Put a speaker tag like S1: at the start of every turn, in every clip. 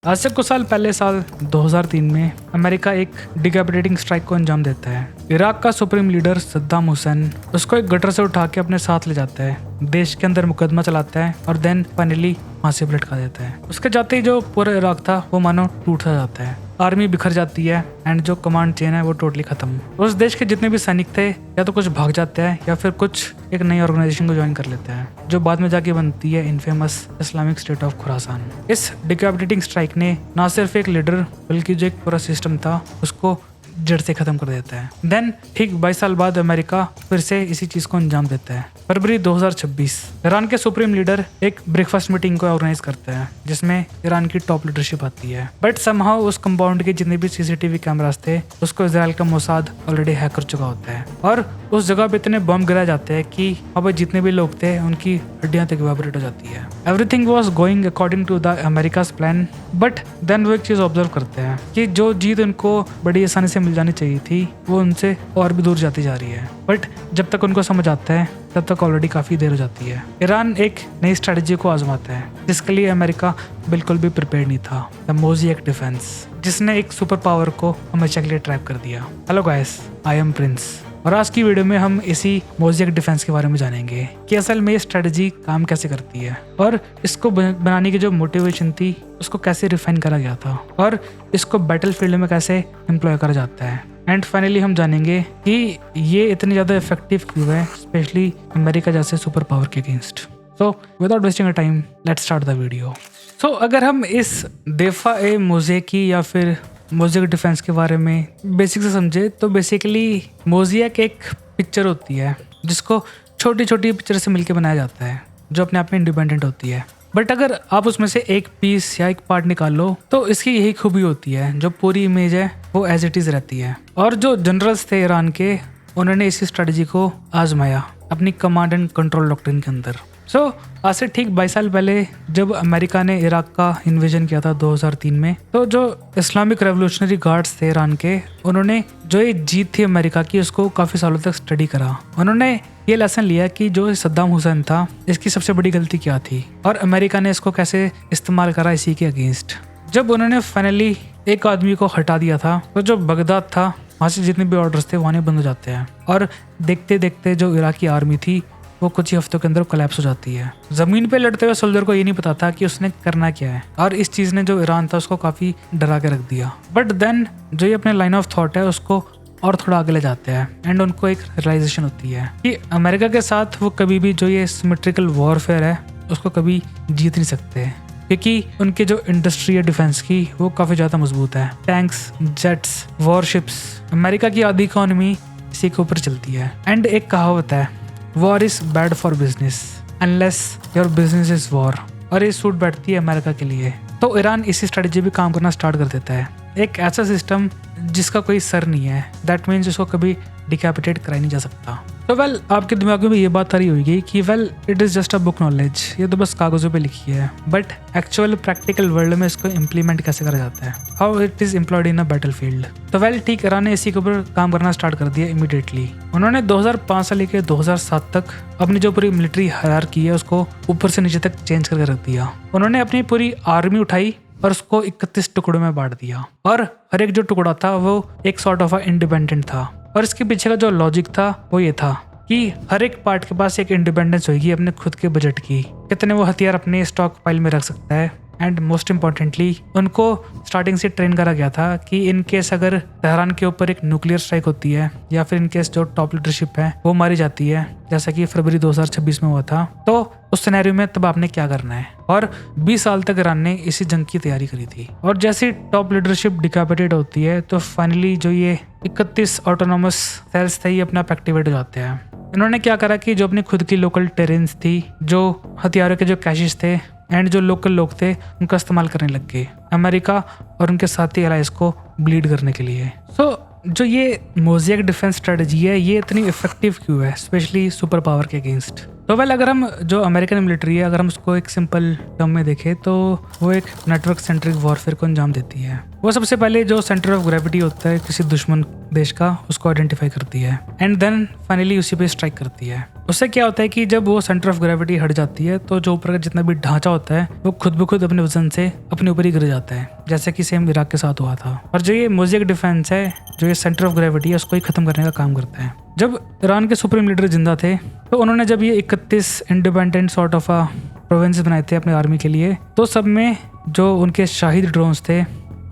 S1: आज से कुछ साल पहले साल 2003 में अमेरिका एक डिकैपिटेटिंग स्ट्राइक को अंजाम देता है। इराक का सुप्रीम लीडर सद्दाम हुसैन उसको एक गटर से उठा के अपने साथ ले जाता है, देश के अंदर मुकदमा चलाता है और देन फाइनली फांसी पर लटका देता है। उसके जाते ही जो पूरा इराक था वो मानो टूट सा जाता है, आर्मी बिखर जाती है एंड जो कमांड चेन है वो टोटली खत्म। उस देश के जितने भी सैनिक थे या तो कुछ भाग जाते हैं या फिर कुछ एक नई ऑर्गेनाइजेशन को ज्वाइन कर लेते हैं जो बाद में जाके बनती है infamous Islamic state of Khorasan. इस डिकैपिटेटिंग स्ट्राइक ने ना सिर्फ एक लीडर बल्कि जो एक पूरा सिस्टम था उसको जड़ से खत्म कर देता है। देन ठीक 22 साल बाद अमेरिका फिर से इसी चीज को अंजाम देता है। फरवरी 2026 ईरान के सुप्रीम लीडर एक ब्रेकफास्ट मीटिंग को ऑर्गेनाइज करते हैं जिसमें ईरान की टॉप लीडरशिप आती है। बट समहाउ उस कंपाउंड के जितने भी सीसीटीवी कैमरास थे उसको इजराइल का मोसाद ऑलरेडी हैक कर चुका होता है और उस जगह पे इतने बम गिराए जाते हैं कि अब जितने भी लोग थे उनकी हड्डियां तक इवेपोरेट हो जाती है। Everything was going according to the America's plan. But then वो एक चीज ऑब्जर्व करते हैं कि जो जीत उनको बड़ी आसानी से मिल जानी चाहिए थी वो उनसे और भी दूर जाती जा रही है। बट जब तक उनको समझ आता है तब तक ऑलरेडी काफी देर हो जाती है। ईरान एक नई स्ट्रेटजी को आजमाता है जिसके लिए अमेरिका बिल्कुल भी प्रिपेयर नहीं था, द मोज़ेक डिफेंस, जिसने एक सुपर पावर को हमेशा के लिए ट्रैप कर दिया। Hello guys, I am Prince और आज की वीडियो में हम इसी मोज़ेक डिफेंस के बारे में जानेंगे कि असल में ये स्ट्रेटजी काम कैसे करती है और इसको बनाने की जो मोटिवेशन थी उसको कैसे रिफाइन करा गया था और इसको बैटल फील्ड में कैसे एम्प्लॉय करा जाता है। एंड फाइनली हम जानेंगे कि ये इतनी ज़्यादा इफेक्टिव क्यों है, स्पेशली अमेरिका जैसे सुपर पावर के against. So without wasting a time let's start the video. So अगर हम इस देफा ए मोज़ेकी या फिर मोज़ेक डिफेंस के बारे में बेसिक से समझे तो बेसिकली मोज़ेक एक पिक्चर होती है जिसको छोटी छोटी पिक्चर से मिलके बनाया जाता है जो अपने आप में इंडिपेंडेंट होती है। बट अगर आप उसमें से एक पीस या एक पार्ट निकाल लो तो इसकी यही खूबी होती है, जो पूरी इमेज है वो एज इट इज़ रहती है। और जो जनरल्स थे ईरान के उन्होंने इसी स्ट्रेटजी को आजमाया अपनी कमांड एंड कंट्रोल डॉक्ट्रिन के अंदर। आज से ठीक 22 साल पहले जब अमेरिका ने इराक का इन्वेजन किया था 2003 में, तो जो इस्लामिक रेवोल्यूशनरी गार्ड्स थे ईरान के उन्होंने जो ये जीत थी अमेरिका की उसको काफ़ी सालों तक स्टडी करा। उन्होंने ये लेसन लिया कि जो सद्दाम हुसैन था इसकी सबसे बड़ी गलती क्या थी और अमेरिका ने इसको कैसे इस्तेमाल करा इसी के अगेंस्ट। जब उन्होंने फाइनली एक आदमी को हटा दिया था तो जो बगदाद था वहाँ से जितने भी ऑर्डर्स थे वहाँ बंद हो जाते हैं और देखते देखते जो इराकी आर्मी थी वो कुछ ही हफ्तों के अंदर कोलैप्स हो जाती है। जमीन पे लड़ते हुए सोल्जर को ये नहीं पता था कि उसने करना क्या है और इस चीज ने जो ईरान था उसको काफी डरा के रख दिया। बट देन जो ये अपने लाइन ऑफ थॉट है उसको और थोड़ा आगे ले जाते हैं एंड उनको एक रियलाइजेशन होती है कि अमेरिका के साथ वो कभी भी जो ये सिमेट्रिकल वॉरफेयर है उसको कभी जीत नहीं सकते क्योंकि उनके जो इंडस्ट्री है डिफेंस की वो काफी ज्यादा मजबूत है। टैंक्स, जेट्स, वॉरशिप्स, अमेरिका की आधी इकोनॉमी इसी के ऊपर चलती है। एंड एक कहावत है, war is bad for business unless your business is war, और ये सूट बैठती है अमेरिका के लिए। तो ईरान इसी स्ट्रेटजी पे काम करना स्टार्ट कर देता है, एक ऐसा सिस्टम जिसका कोई सर नहीं है, दैट मीन्स उसको कभी डिकैपिटेट कराया नहीं जा सकता। तो आपके दिमाग में भी ये बात आ रही होगी कि it is just a book knowledge, ये तो बस कागज़ों पे लिखी है। बट एक्चुअल प्रैक्टिकल वर्ल्ड में इसको इम्प्लीमेंट कैसे करा जाता है, how it is employed in a battle field. तो ठीक ईरान ने इसी के ऊपर काम करना स्टार्ट कर दिया इमीडिएटली। उन्होंने 2005 से लेकर 2007 तक अपनी जो पूरी मिलिट्री हायरार्की है उसको ऊपर से नीचे तक चेंज करके रख दिया। उन्होंने अपनी पूरी आर्मी उठाई और उसको 31 टुकड़ों में बांट दिया और हर एक जो टुकड़ा था वो एक सॉर्ट ऑफ इंडिपेंडेंट था। और इसके पीछे का जो लॉजिक था वो ये था कि हर एक पार्ट के पास एक इंडिपेंडेंस होगी अपने खुद के बजट की, कितने वो हथियार अपने स्टॉक पाइल में रख सकता है। एंड मोस्ट इम्पॉर्टेंटली उनको स्टार्टिंग से ट्रेन करा गया था कि इन केस अगर तेहरान के ऊपर एक न्यूक्लियर स्ट्राइक होती है या फिर इन केस जो टॉप लीडरशिप है वो मारी जाती है, जैसा कि फरवरी 2026 में हुआ था, तो उस सिनेरियो में तब आपने क्या करना है। और 20 साल तक ईरान ने इसी जंग की तैयारी करी थी। और जैसे टॉप लीडरशिप डिकैपिटेट होती है तो फाइनली जो ये 31 ऑटोनॉमस सेल्स थे ये अपना एक्टिवेट हो जाते हैं। इन्होंने क्या करा कि जो अपनी खुद की लोकल टेरेन्स थी, जो हथियारों के जो कैशेस थे एंड जो लोकल लोग थे उनका इस्तेमाल करने लग गए अमेरिका और उनके साथी एलाइज को ब्लीड करने के लिए। जो ये मोज़ेक डिफेंस स्ट्रेटजी है ये इतनी इफेक्टिव क्यों है, स्पेशली सुपर पावर के अगेंस्ट। तो वेल अगर हम जो अमेरिकन मिलिट्री है अगर हम उसको एक सिंपल टर्म में देखें तो वो एक नेटवर्क सेंट्रिक वॉरफेयर को अंजाम देती है। वो सबसे पहले जो सेंटर ऑफ ग्रेविटी होता है किसी दुश्मन देश का उसको आइडेंटिफाई करती है एंड देन फाइनली उसी पे स्ट्राइक करती है। उससे क्या होता है कि जब वो सेंटर ऑफ ग्रेविटी हट जाती है तो जो ऊपर का जितना भी ढांचा होता है वो खुद ब खुद अपने वजन से अपने ऊपर ही गिर जाता है, जैसे कि सेम इराक के साथ हुआ था। और जो ये मोज़ेक डिफेंस है, जो ये सेंटर ऑफ ग्रेविटी है, उसको ही खत्म करने का काम करता है। जब ईरान के सुप्रीम लीडर जिंदा थे तो उन्होंने जब ये 31 इंडिपेंडेंट सॉर्ट ऑफ प्रोविंस बनाए थे अपने आर्मी के लिए, तो सब में जो उनके शाहिद ड्रोन्स थे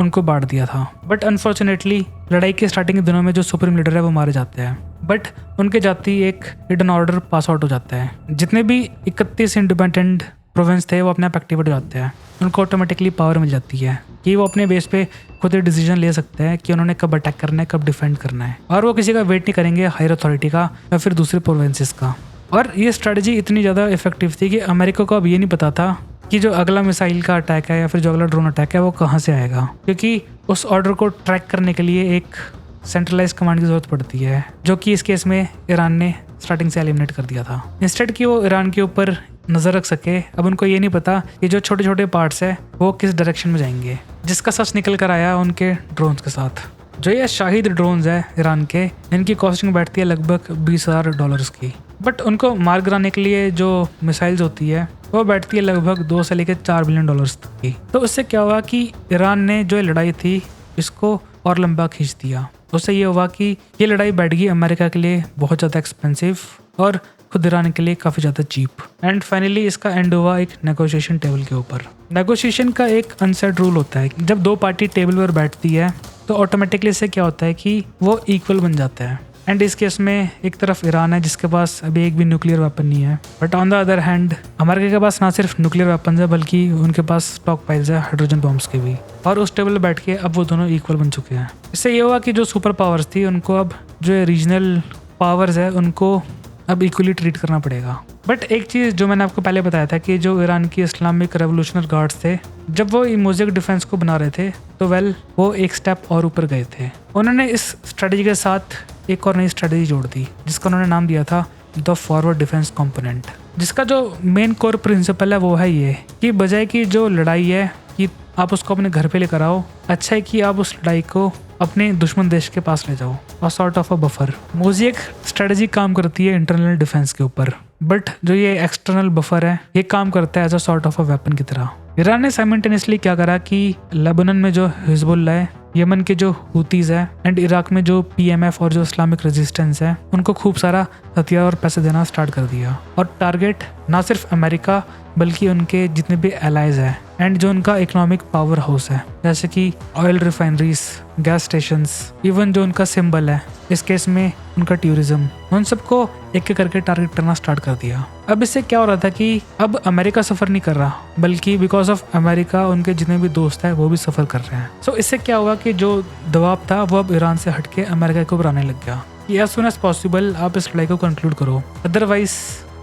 S1: उनको बांट दिया था। बट अनफॉर्चुनेटली लड़ाई के स्टार्टिंग के दिनों में जो सुप्रीम लीडर है वो मारे जाते हैं, बट उनके जाती एक हिडन ऑर्डर पास आउट हो जाता है। जितने भी 31 इंडिपेंडेंट प्रोविंस थे वो अपने आप एक्टिवेट हो जाते हैं, उनको ऑटोमेटिकली पावर मिल जाती है कि वो अपने बेस पे खुद ही डिसीजन ले सकते हैं कि उन्होंने कब अटैक करना है, कब डिफेंड करना है, और वो किसी का वेट नहीं करेंगे हायर अथॉरिटी का या फिर दूसरे प्रोविंसेस का। और ये स्ट्रेटजी इतनी ज़्यादा इफेक्टिव थी कि अमेरिका को अब ये नहीं पता था कि जो अगला मिसाइल का अटैक है या फिर जो अगला ड्रोन अटैक है वो कहाँ से आएगा, क्योंकि उस ऑर्डर को ट्रैक करने के लिए एक सेंट्रलाइज कमांड की जरूरत पड़ती है, जो कि इस केस में ईरान ने स्टार्टिंग से एलिमिनेट कर दिया था। इंस्टेड कि वो ईरान के ऊपर नज़र रख सके, अब उनको ये नहीं पता कि जो छोटे छोटे पार्ट्स है वो किस डायरेक्शन में जाएंगे, जिसका सच निकल कर आया उनके ड्रोन्स के साथ। जो ये शाहिद ड्रोन्स है ईरान के, इनकी कॉस्टिंग बैठती है लगभग $20,000 की, बट उनको मार गिराने के लिए जो मिसाइल्स होती है वो बैठती है लगभग 2 से लेकर $4 बिलियन तक की। तो उससे क्या हुआ कि ईरान ने जो लड़ाई थी इसको और लंबा खींच दिया। उससे ये हुआ कि ये लड़ाई बैठ गई अमेरिका के लिए बहुत ज़्यादा एक्सपेंसिव और खुद ईरान के लिए काफ़ी ज़्यादा चीप। एंड फाइनली इसका एंड हुआ एक नेगोशिएशन टेबल के ऊपर। नेगोशिएशन का एक अनसेट रूल होता है, जब दो पार्टी टेबल पर बैठती है तो ऑटोमेटिकली इससे क्या होता है कि वो इक्वल बन जाता है। एंड इस केस में एक तरफ ईरान है जिसके पास अभी एक भी न्यूक्लियर वेपन नहीं है, but on the other hand America के पास ना सिर्फ न्यूक्लियर वेपन है बल्कि उनके पास स्टॉक पाइल्स है हाइड्रोजन बॉम्ब्स के भी, और उस टेबल पर बैठ के अब वो दोनों इक्वल बन चुके हैं। इससे ये हुआ कि जो सुपर पावर्स थी उनको अब जो रीजनल पावर्स है उनको अब इक्वली ट्रीट करना पड़ेगा। बट एक चीज़ जो मैंने आपको पहले बताया था कि जो ईरान की इस्लामिक रेवोल्यूशनरी गार्ड्स थे, जब वो मोज़ेक डिफेंस को बना रहे थे तो वो एक स्टेप और ऊपर गए थे। उन्होंने इस स्ट्रेटजी के साथ एक और नई स्ट्रेटजी जोड़ दी जिसका उन्होंने नाम दिया था द फॉरवर्ड डिफेंस कंपोनेंट, जिसका जो मेन कोर प्रिंसिपल है वो है ये कि बजाय की जो लड़ाई है कि आप उसको अपने घर पे लेकर आओ, अच्छा है कि आप उस लड़ाई को अपने दुश्मन देश के पास ले जाओ, और sort of a buffer. Mosaic strategy काम करती है इंटरनल डिफेंस के ऊपर, बट जो ये एक्सटर्नल बफर है ये काम करता है as a sort of a weapon की तरह। ईरान ने साइमल्टेनियसली क्या करा कि लेबनान में जो हिजबुल्लाह है, यमन के जो हुतीज है एंड इराक में जो PMF और जो इस्लामिक रेजिस्टेंस है उनको खूब सारा हथियार और पैसे देना स्टार्ट कर दिया, और टारगेट ना सिर्फ अमेरिका बल्कि उनके जितने भी एलाइज है एंड जो उनका इकोनॉमिक पावर हाउस है, जैसे कि oil refineries, gas stations, even जो उनका सिंबल है इस केस में उनका टूरिज्म, उन सबको एक एक करके टारगेट करना स्टार्ट कर दिया। अब इससे क्या हो रहा था कि अब अमेरिका सफ़र नहीं कर रहा बल्कि बिकॉज ऑफ अमेरिका उनके जितने भी दोस्त हैं वो भी सफ़र कर रहे हैं। सो इससे क्या हुआ कि जो दबाव था वो अब ईरान से हटके अमेरिका के ऊपर आने लग गया कि एज सुन एज पॉसिबल आप इस लड़ाई को कंक्लूड करो, अदरवाइज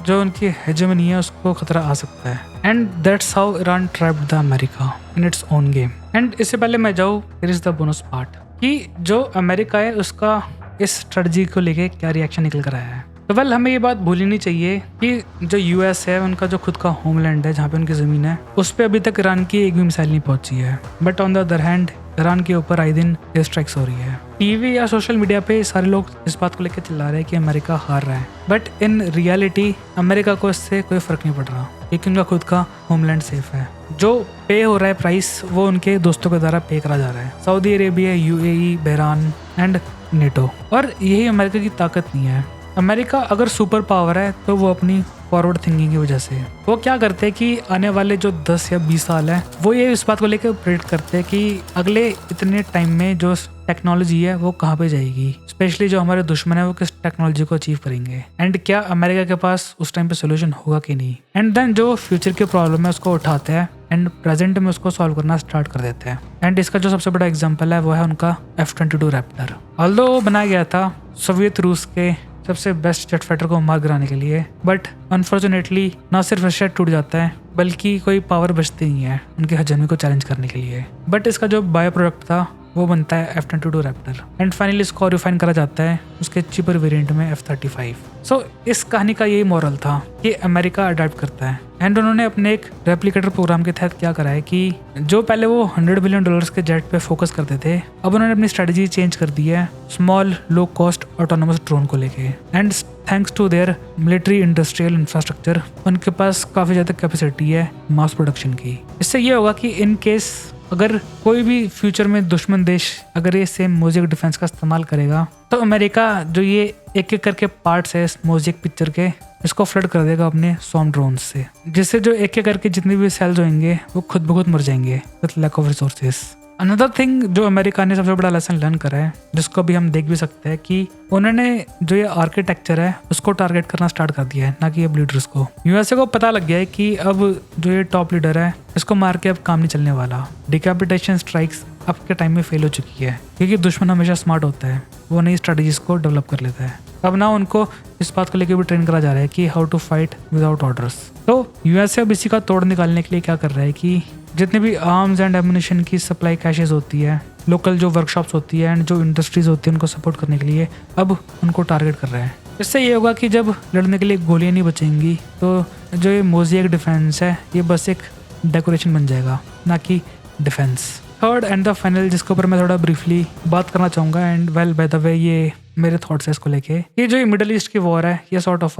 S1: जो उनकी हेजेमनी है उसको खतरा आ सकता है। And that's how Iran trapped the America in its own game. And इससे पहले मैं जाऊँ, here is the bonus part कि जो अमेरिका है उसका इस स्ट्रेटजी को लेके क्या रिएक्शन निकल कर आया है। तो वेल हमें ये बात भूलनी नहीं चाहिए कि जो US है उनका जो खुद का होमलैंड है जहाँ पे उनकी ज़मीन है उस पर अभी तक ईरान की एक भी मिसाइल नहीं पहुंची है, but on the other hand Iran के ऊपर आए दिन एयर स्ट्राइक्स हो रही है। टीवी या सोशल मीडिया पे सारे लोग इस बात को लेकर चिल्ला रहे हैं कि अमेरिका हार रहा है, बट इन रियलिटी अमेरिका को इससे कोई फ़र्क नहीं पड़ रहा क्योंकि उनका खुद का होमलैंड सेफ है। जो पे हो रहा है प्राइस वो उनके दोस्तों के द्वारा पे करा जा रहा है, Saudi Arabia, UAE, Bahrain and NATO. और यही अमेरिका की ताकत नहीं है। अमेरिका अगर सुपर पावर है तो वो अपनी फॉरवर्ड थिंकिंग की वजह से वो क्या करते हैं कि आने वाले जो 10 या 20 साल है वो ये इस बात को लेकर प्रेडिक्ट करते हैं कि अगले इतने टाइम में जो टेक्नोलॉजी है वो कहाँ पे जाएगी, स्पेशली जो हमारे दुश्मन है वो किस टेक्नोलॉजी को अचीव करेंगे एंड क्या अमेरिका के पास उस टाइम पे सोल्यूशन होगा कि नहीं। एंड देन जो फ्यूचर के प्रॉब्लम है उसको उठाते हैं एंड प्रेजेंट में उसको सॉल्व करना स्टार्ट कर देते हैं। एंड इसका जो सबसे बड़ा एग्जांपल है वो है उनका F-22 रैप्टर। ऑल्दो बनाया गया था सोवियत रूस के सबसे बेस्ट जेट फाइटर को मार गिराने के लिए, बट अनफॉर्चुनेटली ना सिर्फ रशिया टूट जाता है बल्कि कोई पावर बचती नहीं है उनके हेजेमनी को चैलेंज करने के लिए। बट इसका जो बायो प्रोडक्ट था वो बनता है F-22 रैप्टर। एंड फाइनली इसको रिफाइन करा जाता है उसके चीपर वेरिएंट में F-35। सो इस कहानी का यही मॉरल था कि अमेरिका अडॉप्ट करता है। एंड उन्होंने अपने एक रेप्लिकेटर प्रोग्राम के तहत क्या करा है कि जो पहले वो $100 बिलियन के जेट पे फोकस करते थे, अब उन्होंने अपनी स्ट्रेटजी चेंज कर दी है small low cost autonomous drone को लेके। And thanks to their military industrial infrastructure उनके पास काफ़ी ज़्यादा कैपेसिटी है मास प्रोडक्शन की। इससे ये होगा कि इन केस अगर कोई भी फ्यूचर में दुश्मन देश अगर ये सेम मोज़ेक डिफेंस का इस्तेमाल करेगा तो अमेरिका जो ये एक एक करके पार्ट्स है इस मोज़ेक पिक्चर के, इसको फ्लड कर देगा अपने स्वॉर्म ड्रोन्स से, जिससे जो एक एक करके जितने भी सेल्स होंगे वो खुद ब खुद मर जाएंगे with lack of resources. Another thing जो अमेरिका ने सबसे बड़ा लेसन लर्न करा है, जिसको भी हम देख भी सकते हैं कि उन्होंने जो ये आर्किटेक्चर है उसको टारगेट करना स्टार्ट कर दिया है, ना कि अब लीडर्स को। यूएसए को पता लग गया है कि अब जो ये टॉप लीडर है इसको मार के अब काम नहीं चलने वाला। डिकैपिटेशन स्ट्राइक्स अब के टाइम में फेल हो चुकी है, क्योंकि दुश्मन हमेशा स्मार्ट होता है, वो नई स्ट्रेटजीज को डेवलप कर लेता है। अब ना उनको इस बात को लेकर भी ट्रेन करा जा रहा है कि how to fight without orders. तो यूएसए अब इसी का तोड़ निकालने के लिए क्या कर रहा है कि जितने भी आर्म्स एंड एमुनिशन की सप्लाई कैशेज होती है, लोकल जो वर्कशॉप्स होती है एंड जो इंडस्ट्रीज होती है उनको सपोर्ट करने के लिए अब उनको टारगेट कर रहा है। इससे ये होगा कि जब लड़ने के लिए गोलियां नहीं बचेंगी तो जो ये मोज़ेक डिफेंस है ये बस एक डेकोरेशन बन जाएगा, ना कि defence. Third and the final जिसके ऊपर मैं थोड़ा ब्रीफली बात करना चाहूँगा, and well by the way ये मेरे थॉट्स है इसको लेके, ये जो मिडिल ईस्ट की वॉर है ये सॉर्ट ऑफ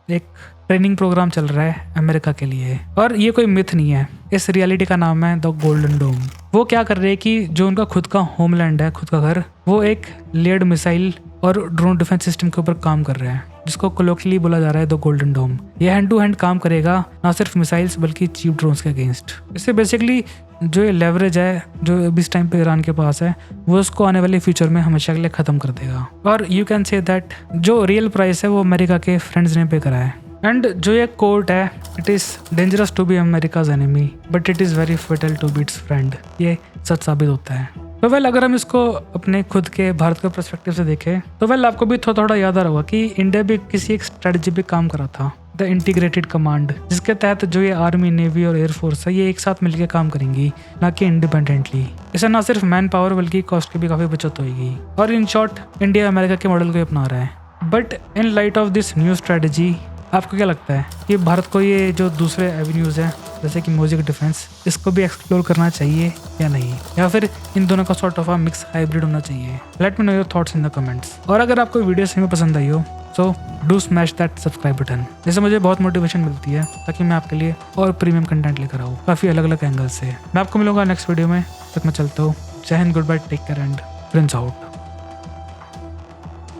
S1: एक ट्रेनिंग प्रोग्राम चल रहा है अमेरिका के लिए, और ये कोई मिथ नहीं है, इस रियलिटी का नाम है द गोल्डन डोम। वो क्या कर रहे हैं कि जो उनका खुद का होमलैंड है, खुद का घर, वो एक लेयर्ड मिसाइल और ड्रोन डिफेंस सिस्टम के ऊपर काम कर रहे हैं, जिसको कोलोकियली बोला जा रहा है द गोल्डन डोम। ये हैंड टू हैंड काम करेगा ना सिर्फ मिसाइल्स बल्कि चीप ड्रोन्स के अगेंस्ट। इससे बेसिकली जो ये लेवरेज है जो अभी इस टाइम पे ईरान के पास है वो उसको आने वाले फ्यूचर में हमेशा के लिए ख़त्म कर देगा। और यू कैन से दैट जो रियल प्राइस है वो अमेरिका के फ्रेंड्स ने पे करा है। एंड जो ये कोट है, it is dangerous to be America's enemy but it is very fatal to be its friend, ये सच साबित होता है। तो वेल अगर हम इसको अपने खुद के भारत के पर्सपेक्टिव से देखें तो वेल आपको भी थोड़ा थोड़ा याद आ रहा होगा कि इंडिया भी किसी एक स्ट्रेटजी पे काम करा था, द इंटीग्रेटेड कमांड, जिसके तहत जो ये आर्मी, नेवी और एयरफोर्स है ये एक साथ मिलकर काम करेंगी, ना कि इंडिपेंडेंटली। इससे ना सिर्फ मैन पावर बल्कि कॉस्ट की भी काफ़ी बचत होगी। और इन शॉर्ट इंडिया अमेरिका के मॉडल को अपना रहा है। But in light of this new strategy आपको क्या लगता है कि भारत को ये जो दूसरे एवेन्यूज़ हैं जैसे कि मोज़ेक डिफेंस, इसको भी एक्सप्लोर करना चाहिए या नहीं, या फिर इन दोनों का सॉर्ट ऑफ मिक्स हाइब्रिड होना चाहिए? Let me know your thoughts in the comments. और अगर आपको वीडियो सही में पसंद आई हो so do smash that subscribe button, जिससे मुझे बहुत मोटिवेशन मिलती है ताकि मैं आपके लिए और प्रीमियम कंटेंट लेकर आऊँ काफ़ी अलग अलग एंगल से। मैं आपको मिलूंगा नेक्स्ट वीडियो में, तक मैं चलता हूँ। जय हिंद, good bye, take care and Prince out.